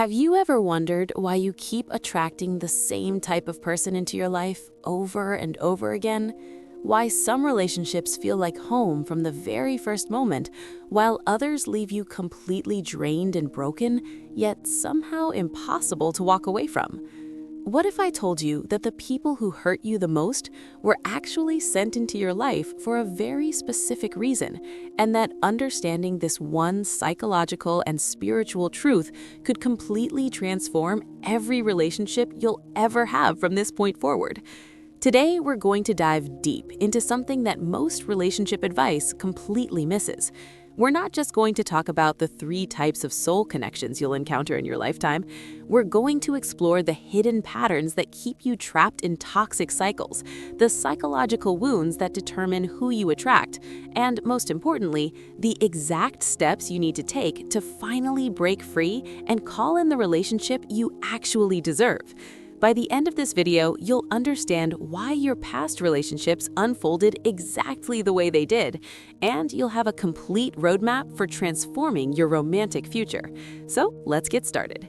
Have you ever wondered why you keep attracting the same type of person into your life over and over again? Why some relationships feel like home from the very first moment, while others leave you completely drained and broken, yet somehow impossible to walk away from? What if I told you that the people who hurt you the most were actually sent into your life for a very specific reason, and that understanding this one psychological and spiritual truth could completely transform every relationship you'll ever have from this point forward? Today, we're going to dive deep into something that most relationship advice completely misses. We're not just going to talk about the 3 types of soul connections you'll encounter in your lifetime. We're going to explore the hidden patterns that keep you trapped in toxic cycles, the psychological wounds that determine who you attract, and most importantly, the exact steps you need to take to finally break free and call in the relationship you actually deserve. By the end of this video, you'll understand why your past relationships unfolded exactly the way they did, and you'll have a complete roadmap for transforming your romantic future. So let's get started.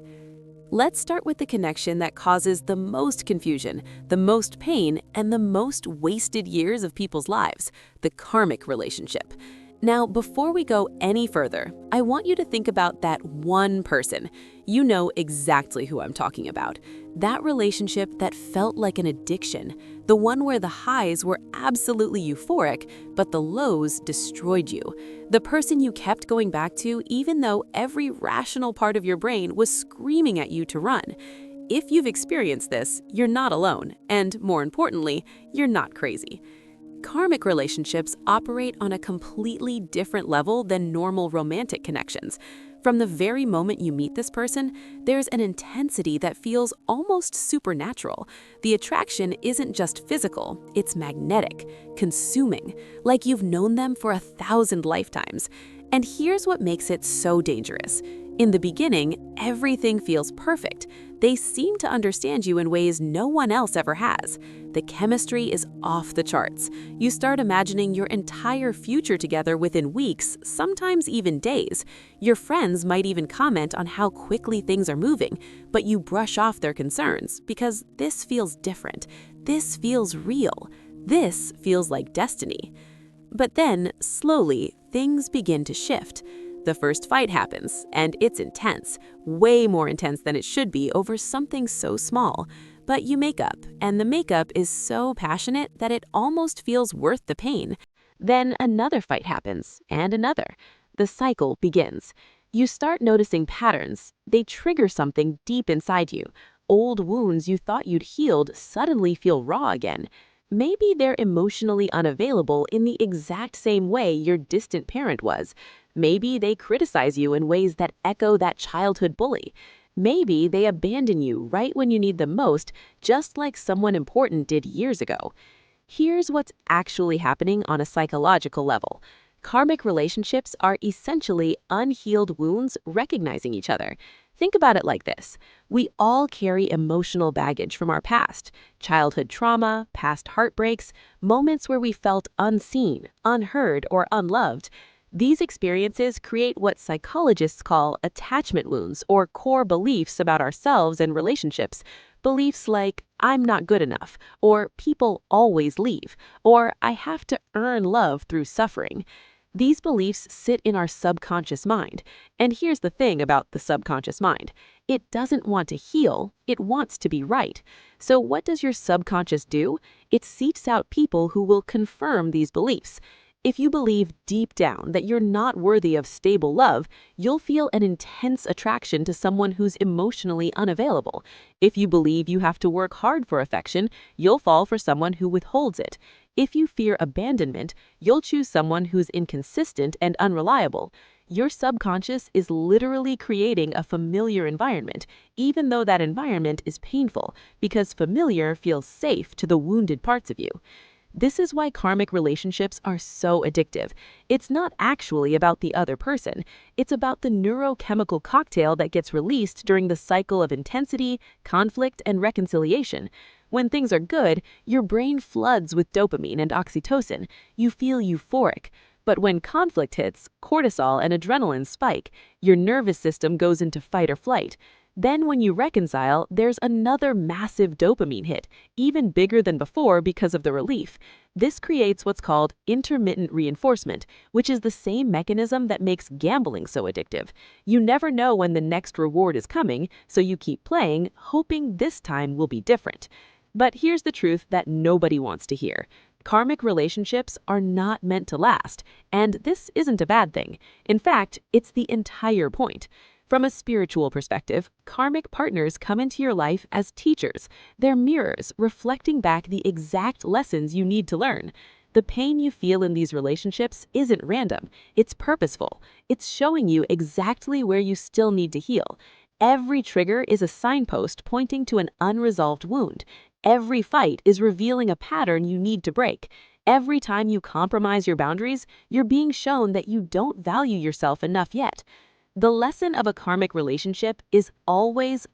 Let's start with the connection that causes the most confusion, the most pain, and the most wasted years of people's lives, the karmic relationship. Now, before we go any further, I want you to think about that one person. You know exactly who I'm talking about. That relationship that felt like an addiction, the one where the highs were absolutely euphoric, but the lows destroyed you. The person you kept going back to even though every rational part of your brain was screaming at you to run. If you've experienced this, you're not alone, and more importantly, you're not crazy. Karmic relationships operate on a completely different level than normal romantic connections. From the very moment you meet this person, there's an intensity that feels almost supernatural. The attraction isn't just physical, it's magnetic, consuming, like you've known them for 1,000 lifetimes. And here's what makes it so dangerous. In the beginning, everything feels perfect. They seem to understand you in ways no one else ever has. The chemistry is off the charts. You start imagining your entire future together within weeks, sometimes even days. Your friends might even comment on how quickly things are moving, but you brush off their concerns because this feels different. This feels real. This feels like destiny. But then, slowly, things begin to shift. The first fight happens, and it's intense, way more intense than it should be over something so small. But you make up, and the makeup is so passionate that it almost feels worth the pain. Then another fight happens, and another. The cycle begins. You start noticing patterns. They trigger something deep inside you. Old wounds you thought you'd healed suddenly feel raw again. Maybe they're emotionally unavailable in the exact same way your distant parent was. Maybe they criticize you in ways that echo that childhood bully. Maybe they abandon you right when you need them most, just like someone important did years ago. Here's what's actually happening on a psychological level. Karmic relationships are essentially unhealed wounds recognizing each other. Think about it like this. We all carry emotional baggage from our past, childhood trauma, past heartbreaks, moments where we felt unseen, unheard, or unloved. These experiences create what psychologists call attachment wounds or core beliefs about ourselves and relationships. Beliefs like, I'm not good enough, or people always leave, or I have to earn love through suffering. These beliefs sit in our subconscious mind. And here's the thing about the subconscious mind. It doesn't want to heal, it wants to be right. So what does your subconscious do? It seeks out people who will confirm these beliefs. If you believe deep down that you're not worthy of stable love, you'll feel an intense attraction to someone who's emotionally unavailable. If you believe you have to work hard for affection, you'll fall for someone who withholds it. If you fear abandonment, you'll choose someone who's inconsistent and unreliable. Your subconscious is literally creating a familiar environment, even though that environment is painful, because familiar feels safe to the wounded parts of you. This is why karmic relationships are so addictive. It's not actually about the other person. It's about the neurochemical cocktail that gets released during the cycle of intensity, conflict, and reconciliation. When things are good, your brain floods with dopamine and oxytocin. You feel euphoric. But when conflict hits, cortisol and adrenaline spike. Your nervous system goes into fight or flight. Then when you reconcile, there's another massive dopamine hit, even bigger than before because of the relief. This creates what's called intermittent reinforcement, which is the same mechanism that makes gambling so addictive. You never know when the next reward is coming, so you keep playing, hoping this time will be different. But here's the truth that nobody wants to hear. Karmic relationships are not meant to last, and this isn't a bad thing. In fact, it's the entire point. From a spiritual perspective, karmic partners come into your life as teachers. They're mirrors reflecting back the exact lessons you need to learn. The pain you feel in these relationships isn't random, it's purposeful. It's showing you exactly where you still need to heal. Every trigger is a signpost pointing to an unresolved wound. Every fight is revealing a pattern you need to break. Every time you compromise your boundaries, you're being shown that you don't value yourself enough yet. The lesson of a karmic relationship is always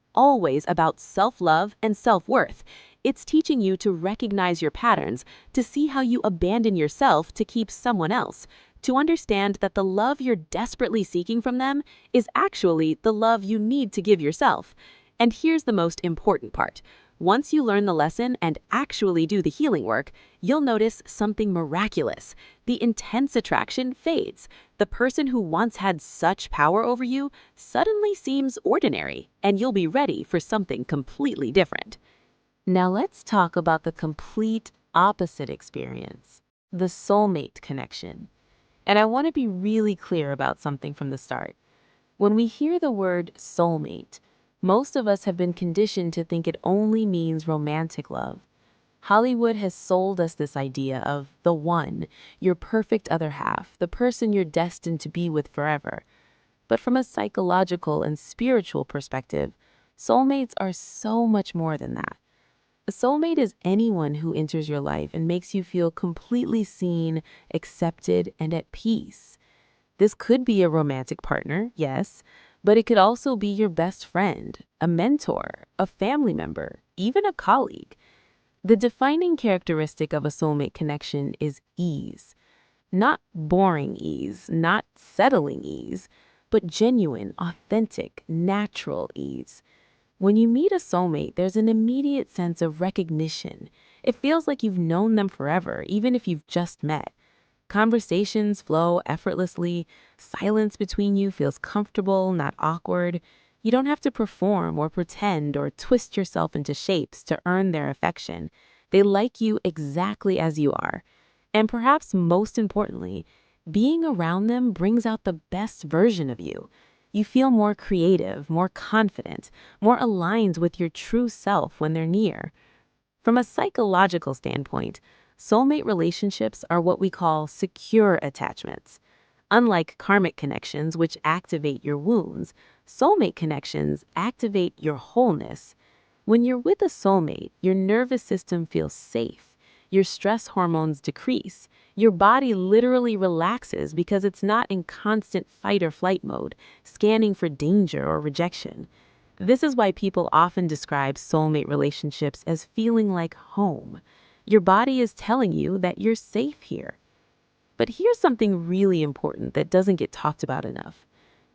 about self-love and self-worth. It's teaching you to recognize your patterns, to see how you abandon yourself to keep someone else, to understand that the love you're desperately seeking from them is actually the love you need to give yourself. And here's the most important part. Once you learn the lesson and actually do the healing work, you'll notice something miraculous. The intense attraction fades. The person who once had such power over you suddenly seems ordinary, and you'll be ready for something completely different. Now let's talk about the complete opposite experience, the soulmate connection. And I want to be really clear about something from the start. When we hear the word soulmate, most of us have been conditioned to think it only means romantic love. Hollywood has sold us this idea of the one, your perfect other half, the person you're destined to be with forever. But from a psychological and spiritual perspective, soulmates are so much more than that. A soulmate is anyone who enters your life and makes you feel completely seen, accepted, and at peace. This could be a romantic partner, yes, but it could also be your best friend, a mentor, a family member, even a colleague. The defining characteristic of a soulmate connection is ease. Not boring ease, not settling ease, but genuine, authentic, natural ease. When you meet a soulmate, there's an immediate sense of recognition. It feels like you've known them forever, even if you've just met. Conversations flow effortlessly. Silence between you feels comfortable, not awkward. You don't have to perform or pretend or twist yourself into shapes to earn their affection. They like you exactly as you are. And perhaps most importantly, being around them brings out the best version of you. You feel more creative, more confident, more aligned with your true self when they're near. From a psychological standpoint, soulmate relationships are what we call secure attachments. Unlike karmic connections, which activate your wounds, soulmate connections activate your wholeness. When you're with a soulmate, your nervous system feels safe. Your stress hormones decrease. Your body literally relaxes because it's not in constant fight or flight mode, scanning for danger or rejection. This is why people often describe soulmate relationships as feeling like home. Your body is telling you that you're safe here. But here's something really important that doesn't get talked about enough.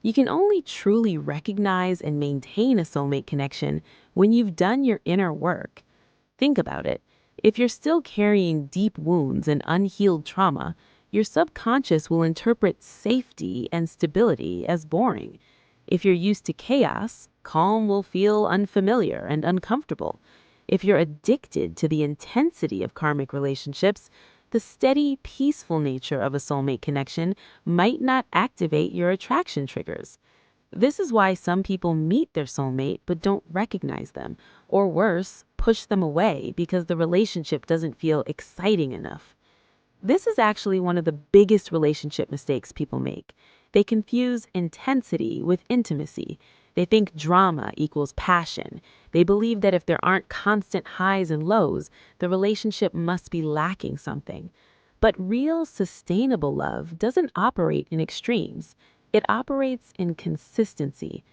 You can only truly recognize and maintain a soulmate connection when you've done your inner work. Think about it. If you're still carrying deep wounds and unhealed trauma, your subconscious will interpret safety and stability as boring. If you're used to chaos, calm will feel unfamiliar and uncomfortable. If you're addicted to the intensity of karmic relationships, the steady, peaceful nature of a soulmate connection might not activate your attraction triggers. This is why some people meet their soulmate but don't recognize them, or worse, push them away because the relationship doesn't feel exciting enough. This is actually one of the biggest relationship mistakes people make. They confuse intensity with intimacy. They think drama equals passion. They believe that if there aren't constant highs and lows, the relationship must be lacking something. But real, sustainable love doesn't operate in extremes. It operates in consistency.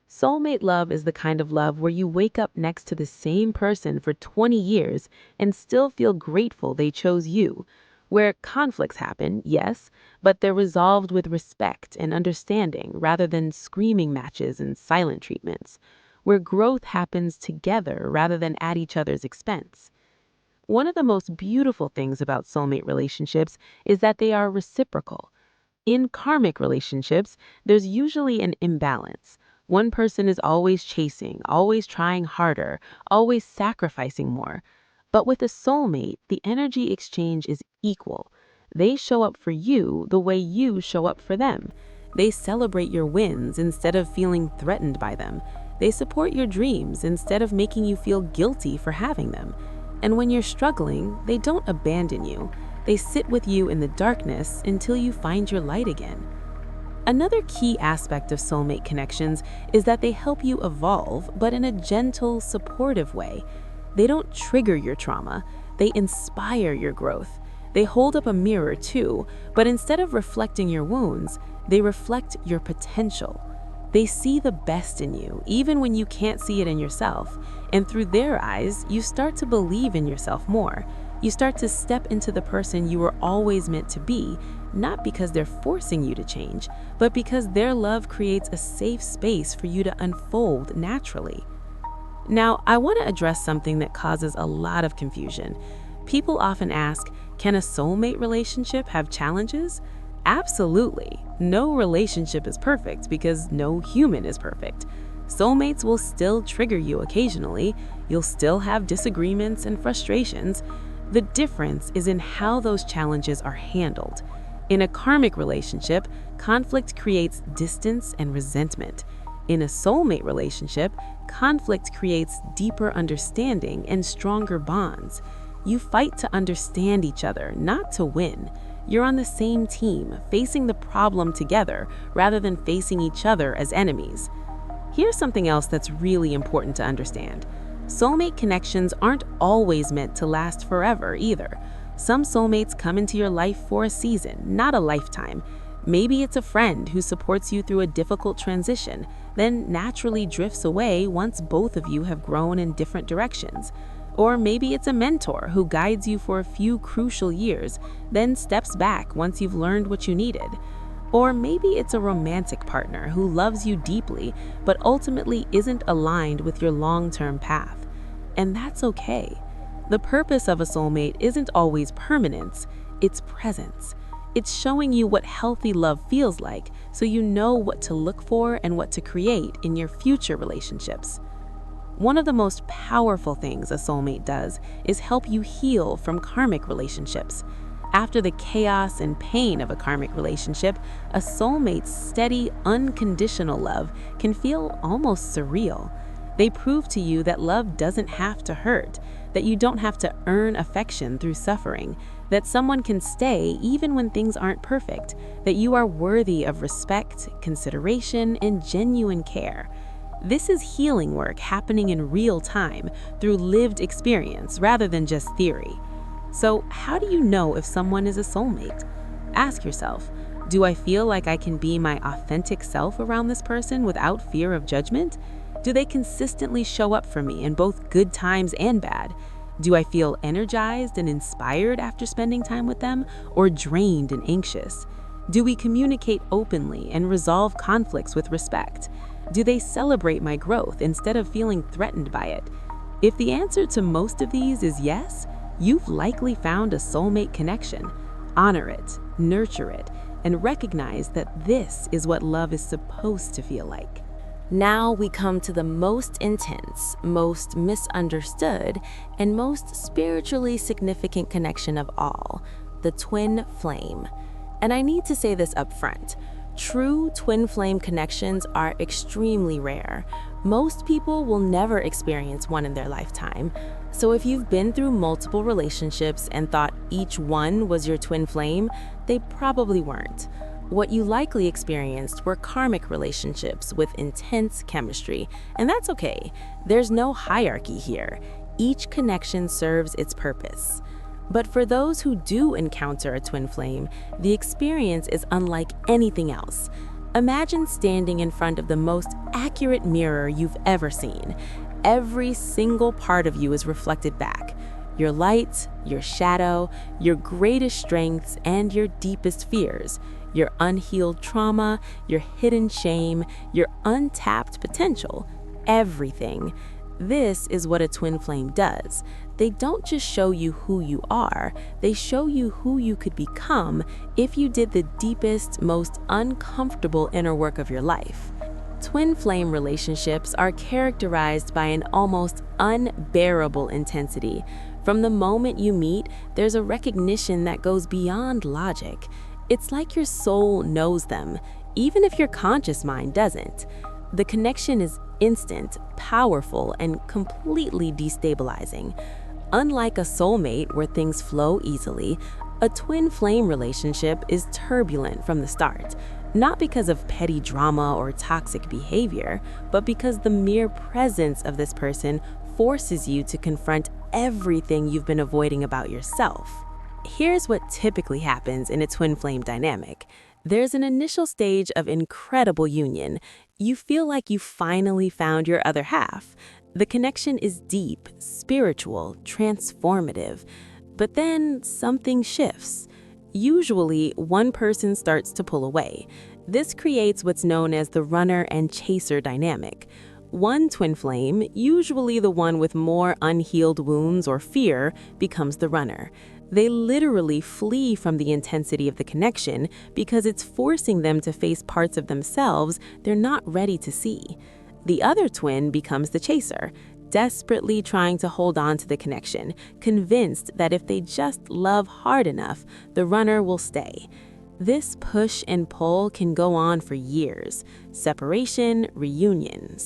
Soulmate love is the kind of love where you wake up next to the same person for 20 years and still feel grateful they chose you. Where conflicts happen, yes, but they're resolved with respect and understanding rather than screaming matches and silent treatments. where growth happens together rather than at each other's expense. One of the most beautiful things about soulmate relationships is that they are reciprocal. In karmic relationships, there's usually an imbalance. One person is always chasing, always trying harder, always sacrificing more. But with a soulmate, the energy exchange is equal. They show up for you the way you show up for them. They celebrate your wins instead of feeling threatened by them. They support your dreams instead of making you feel guilty for having them. And when you're struggling, they don't abandon you. They sit with you in the darkness until you find your light again. Another key aspect of soulmate connections is that they help you evolve, but in a gentle, supportive way. They don't trigger your trauma, they inspire your growth. They hold up a mirror too, but instead of reflecting your wounds, they reflect your potential. They see the best in you, even when you can't see it in yourself. And through their eyes, you start to believe in yourself more. You start to step into the person you were always meant to be, not because they're forcing you to change, but because their love creates a safe space for you to unfold naturally. Now, I want to address something that causes a lot of confusion. People often ask, can a soulmate relationship have challenges? Absolutely. No relationship is perfect because no human is perfect. Soulmates will still trigger you occasionally. You'll still have disagreements and frustrations. The difference is in how those challenges are handled. In a karmic relationship, conflict creates distance and resentment. In a soulmate relationship, conflict creates deeper understanding and stronger bonds. You fight to understand each other, not to win. You're on the same team, facing the problem together rather than facing each other as enemies. Here's something else that's really important to understand. Soulmate connections aren't always meant to last forever either. Some soulmates come into your life for a season, not a lifetime. Maybe it's a friend who supports you through a difficult transition, then naturally drifts away once both of you have grown in different directions. Or maybe it's a mentor who guides you for a few crucial years, then steps back once you've learned what you needed. Or maybe it's a romantic partner who loves you deeply, but ultimately isn't aligned with your long-term path. And that's okay. The purpose of a soulmate isn't always permanence, it's presence. It's showing you what healthy love feels like, so you know what to look for and what to create in your future relationships. One of the most powerful things a soulmate does is help you heal from karmic relationships. After the chaos and pain of a karmic relationship, a soulmate's steady, unconditional love can feel almost surreal. They prove to you that love doesn't have to hurt, that you don't have to earn affection through suffering, that someone can stay even when things aren't perfect, that you are worthy of respect, consideration, and genuine care. This is healing work happening in real time through lived experience rather than just theory. So, how do you know if someone is a soulmate? Ask yourself, do I feel like I can be my authentic self around this person without fear of judgment? Do they consistently show up for me in both good times and bad? Do I feel energized and inspired after spending time with them, or drained and anxious? Do we communicate openly and resolve conflicts with respect? Do they celebrate my growth instead of feeling threatened by it? If the answer to most of these is yes, you've likely found a soulmate connection. Honor it, nurture it, and recognize that this is what love is supposed to feel like. Now we come to the most intense, most misunderstood, and most spiritually significant connection of all, the twin flame. And I need to say this up front. True twin flame connections are extremely rare. Most people will never experience one in their lifetime. So if you've been through multiple relationships and thought each one was your twin flame, they probably weren't. What you likely experienced were karmic relationships with intense chemistry, and that's okay. There's no hierarchy here. Each connection serves its purpose. But for those who do encounter a twin flame, the experience is unlike anything else. Imagine standing in front of the most accurate mirror you've ever seen. Every single part of you is reflected back. Your light, your shadow, your greatest strengths, and your deepest fears. Your unhealed trauma, your hidden shame, your untapped potential. everything. This is what a twin flame does. They don't just show you who you are, they show you who you could become if you did the deepest, most uncomfortable inner work of your life. Twin flame relationships are characterized by an almost unbearable intensity. From the moment you meet, there's a recognition that goes beyond logic. It's like your soul knows them, even if your conscious mind doesn't. The connection is instant, powerful, and completely destabilizing. Unlike a soulmate where things flow easily, a twin flame relationship is turbulent from the start. Not because of petty drama or toxic behavior, but because the mere presence of this person forces you to confront everything you've been avoiding about yourself. Here's what typically happens in a twin flame dynamic. There's an initial stage of incredible union. You feel like you finally found your other half. The connection is deep, spiritual, transformative. But then something shifts. Usually, one person starts to pull away. This creates what's known as the runner and chaser dynamic. One twin flame, usually the one with more unhealed wounds or fear, becomes the runner. They literally flee from the intensity of the connection because it's forcing them to face parts of themselves they're not ready to see. The other twin becomes the chaser, desperately trying to hold on to the connection, convinced that if they just love hard enough, the runner will stay. This push and pull can go on for years. Separation, reunion,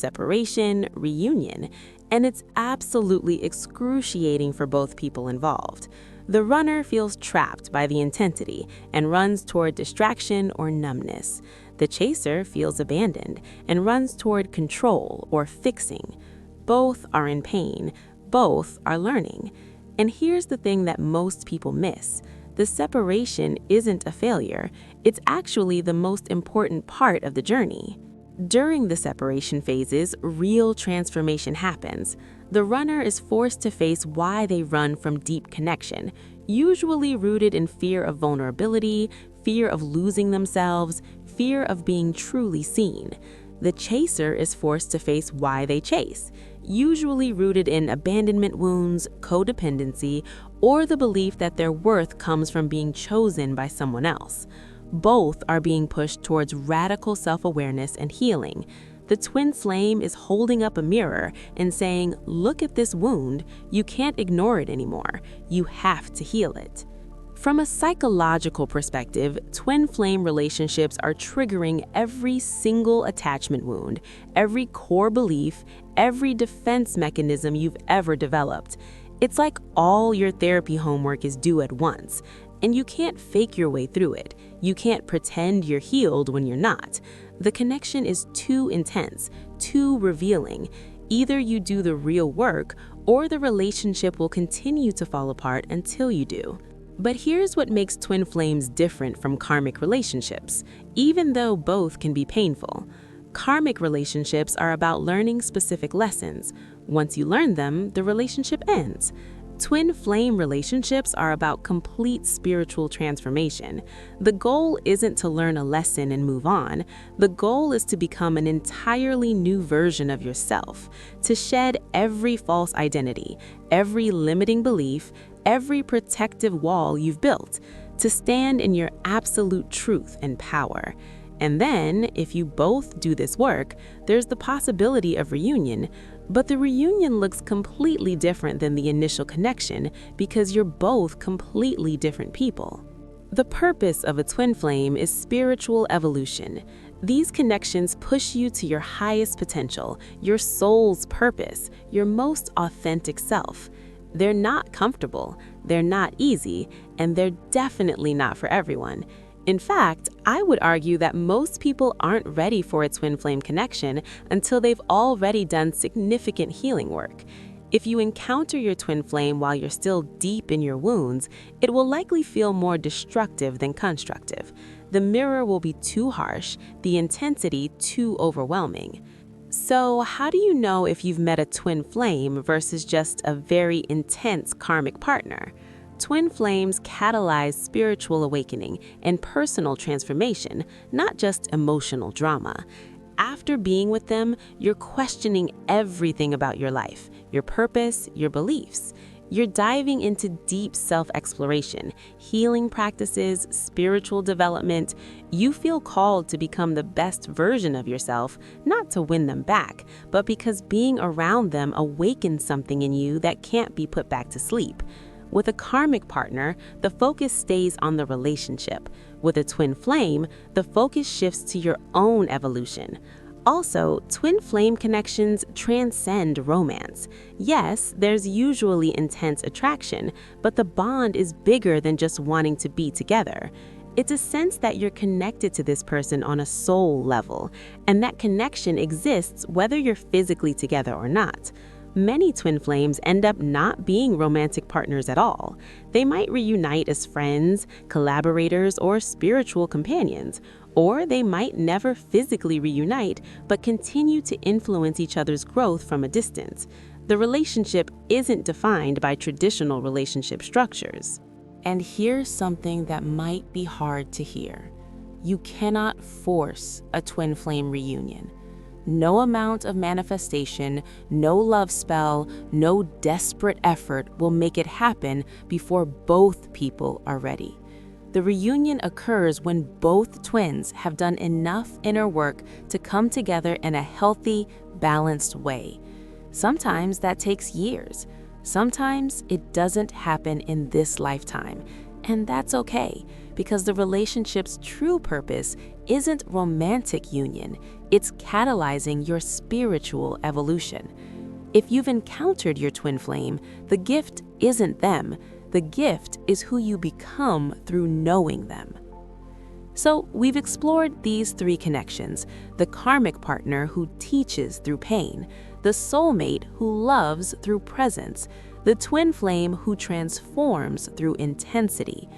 and it's absolutely excruciating for both people involved. The runner feels trapped by the intensity and runs toward distraction or numbness. The chaser feels abandoned and runs toward control or fixing. Both are in pain, both are learning. And here's the thing that most people miss. The separation isn't a failure, it's actually the most important part of the journey. During the separation phases, real transformation happens. The runner is forced to face why they run from deep connection, usually rooted in fear of vulnerability, fear of losing themselves, fear of being truly seen. The chaser is forced to face why they chase, usually rooted in abandonment wounds, codependency, or the belief that their worth comes from being chosen by someone else. Both are being pushed towards radical self-awareness and healing. The twin flame is holding up a mirror and saying, "Look at this wound, you can't ignore it anymore, you have to heal it." From a psychological perspective, twin flame relationships are triggering every single attachment wound, every core belief, every defense mechanism you've ever developed. It's like all your therapy homework is due at once, and you can't fake your way through it. You can't pretend you're healed when you're not. The connection is too intense, too revealing. Either you do the real work, or the relationship will continue to fall apart until you do. But here's what makes twin flames different from karmic relationships, even though both can be painful. Karmic relationships are about learning specific lessons. Once you learn them, the relationship ends. Twin flame relationships are about complete spiritual transformation. The goal isn't to learn a lesson and move on. The goal is to become an entirely new version of yourself, to shed every false identity, every limiting belief, every protective wall you've built, to stand in your absolute truth and power. And then, if you both do this work, there's the possibility of reunion, but the reunion looks completely different than the initial connection because you're both completely different people. The purpose of a twin flame is spiritual evolution. These connections push you to your highest potential, your soul's purpose, your most authentic self. They're not comfortable, they're not easy, and they're definitely not for everyone. In fact, I would argue that most people aren't ready for a twin flame connection until they've already done significant healing work. If you encounter your twin flame while you're still deep in your wounds, it will likely feel more destructive than constructive. The mirror will be too harsh, the intensity too overwhelming. So, how do you know if you've met a twin flame versus just a very intense karmic partner? Twin flames catalyze spiritual awakening and personal transformation, not just emotional drama. After being with them, you're questioning everything about your life, your purpose, your beliefs. You're diving into deep self-exploration, healing practices, spiritual development. You feel called to become the best version of yourself, not to win them back, but because being around them awakens something in you that can't be put back to sleep. With a karmic partner, the focus stays on the relationship. With a twin flame, the focus shifts to your own evolution. Also, twin flame connections transcend romance. Yes, there's usually intense attraction, but the bond is bigger than just wanting to be together. It's a sense that you're connected to this person on a soul level, and that connection exists whether you're physically together or not. Many twin flames end up not being romantic partners at all. They might reunite as friends, collaborators, or spiritual companions. Or they might never physically reunite, but continue to influence each other's growth from a distance. The relationship isn't defined by traditional relationship structures. And here's something that might be hard to hear. You cannot force a twin flame reunion. No amount of manifestation, no love spell, no desperate effort will make it happen before both people are ready. The reunion occurs when both twins have done enough inner work to come together in a healthy, balanced way. Sometimes that takes years. Sometimes it doesn't happen in this lifetime. And that's okay, because the relationship's true purpose isn't romantic union, it's catalyzing your spiritual evolution. If you've encountered your twin flame, the gift isn't them. The gift is who you become through knowing them. So we've explored these three connections: the karmic partner who teaches through pain, the soulmate who loves through presence, the twin flame who transforms through intensity.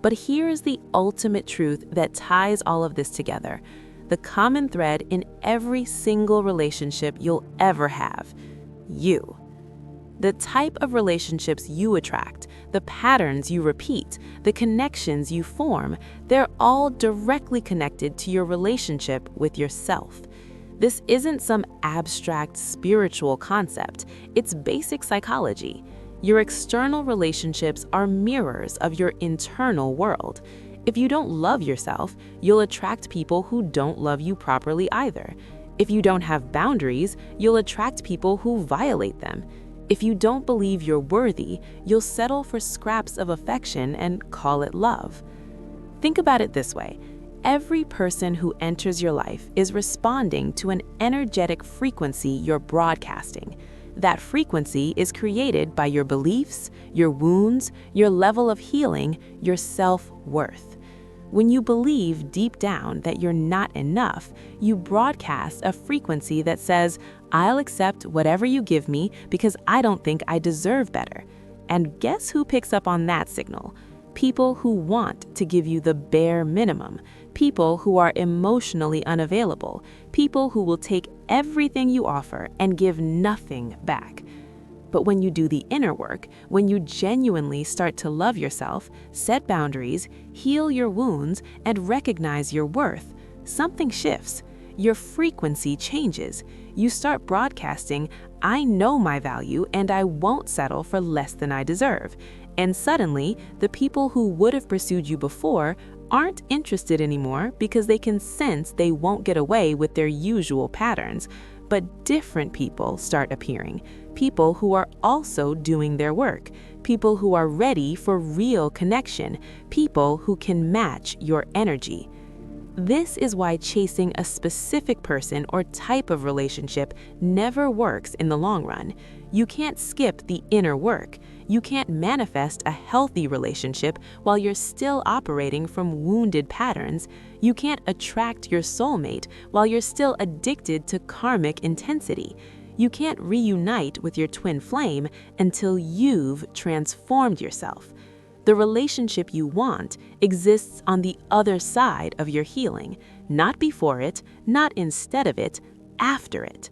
But here's the ultimate truth that ties all of this together: the common thread in every single relationship you'll ever have: you. The type of relationships you attract, the patterns you repeat, the connections you form, they're all directly connected to your relationship with yourself. This isn't some abstract spiritual concept, it's basic psychology. Your external relationships are mirrors of your internal world. If you don't love yourself, you'll attract people who don't love you properly either. If you don't have boundaries, you'll attract people who violate them. If you don't believe you're worthy, you'll settle for scraps of affection and call it love. Think about it this way: every person who enters your life is responding to an energetic frequency you're broadcasting. That frequency is created by your beliefs, your wounds, your level of healing, your self-worth. When you believe deep down that you're not enough, you broadcast a frequency that says, "I'll accept whatever you give me because I don't think I deserve better." And guess who picks up on that signal? People who want to give you the bare minimum, people who are emotionally unavailable, people who will take everything you offer and give nothing back. But when you do the inner work, when you genuinely start to love yourself, set boundaries, heal your wounds, and recognize your worth, something shifts. Your frequency changes. You start broadcasting, "I know my value and I won't settle for less than I deserve." And suddenly, the people who would have pursued you before aren't interested anymore because they can sense they won't get away with their usual patterns. But different people start appearing, people who are also doing their work, people who are ready for real connection, people who can match your energy. This is why chasing a specific person or type of relationship never works in the long run. You can't skip the inner work. You can't manifest a healthy relationship while you're still operating from wounded patterns. You can't attract your soulmate while you're still addicted to karmic intensity. You can't reunite with your twin flame until you've transformed yourself. The relationship you want exists on the other side of your healing, not before it, not instead of it, after it.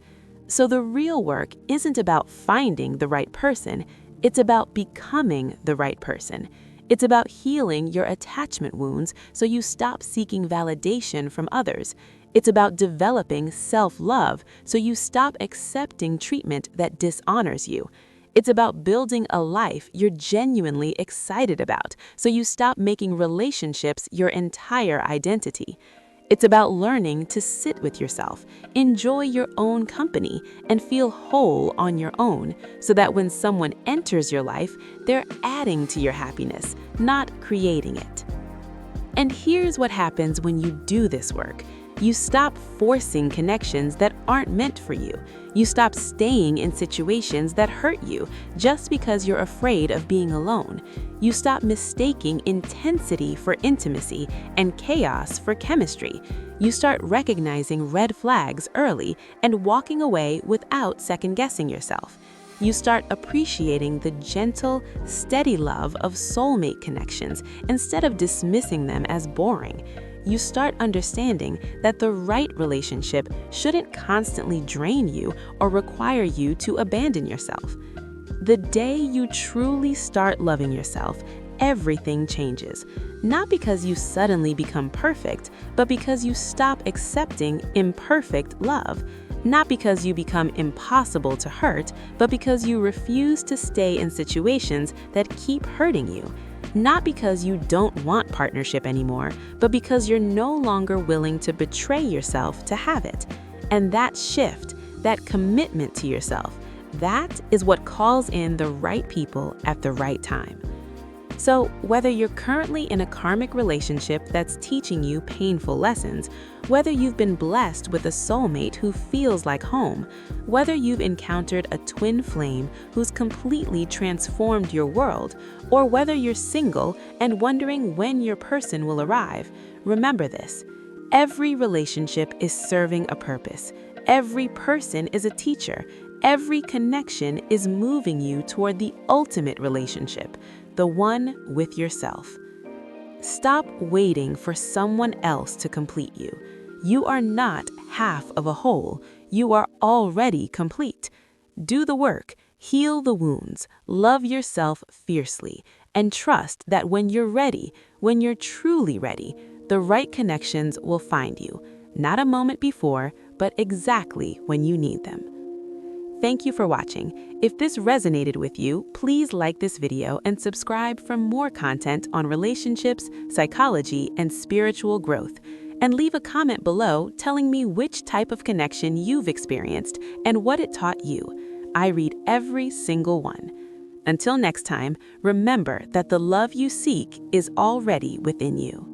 So the real work isn't about finding the right person, it's about becoming the right person. It's about healing your attachment wounds so you stop seeking validation from others. It's about developing self-love so you stop accepting treatment that dishonors you. It's about building a life you're genuinely excited about so you stop making relationships your entire identity. It's about learning to sit with yourself, enjoy your own company, and feel whole on your own so that when someone enters your life, they're adding to your happiness, not creating it. And here's what happens when you do this work. You stop forcing connections that aren't meant for you. You stop staying in situations that hurt you just because you're afraid of being alone. You stop mistaking intensity for intimacy and chaos for chemistry. You start recognizing red flags early and walking away without second-guessing yourself. You start appreciating the gentle, steady love of soulmate connections instead of dismissing them as boring. You start understanding that the right relationship shouldn't constantly drain you or require you to abandon yourself. The day you truly start loving yourself, everything changes. Not because you suddenly become perfect, but because you stop accepting imperfect love. Not because you become impossible to hurt, but because you refuse to stay in situations that keep hurting you. Not because you don't want partnership anymore, but because you're no longer willing to betray yourself to have it. And that shift, that commitment to yourself, that is what calls in the right people at the right time. So, whether you're currently in a karmic relationship that's teaching you painful lessons, whether you've been blessed with a soulmate who feels like home, whether you've encountered a twin flame who's completely transformed your world, or whether you're single and wondering when your person will arrive, remember this: every relationship is serving a purpose. Every person is a teacher. Every connection is moving you toward the ultimate relationship, the one with yourself. Stop waiting for someone else to complete you. You are not half of a whole. You are already complete. Do the work, heal the wounds, love yourself fiercely, and trust that when you're ready, when you're truly ready, the right connections will find you, not a moment before, but exactly when you need them. Thank you for watching. If this resonated with you, please like this video and subscribe for more content on relationships, psychology, and spiritual growth. And leave a comment below telling me which type of connection you've experienced and what it taught you. I read every single one. Until next time, remember that the love you seek is already within you.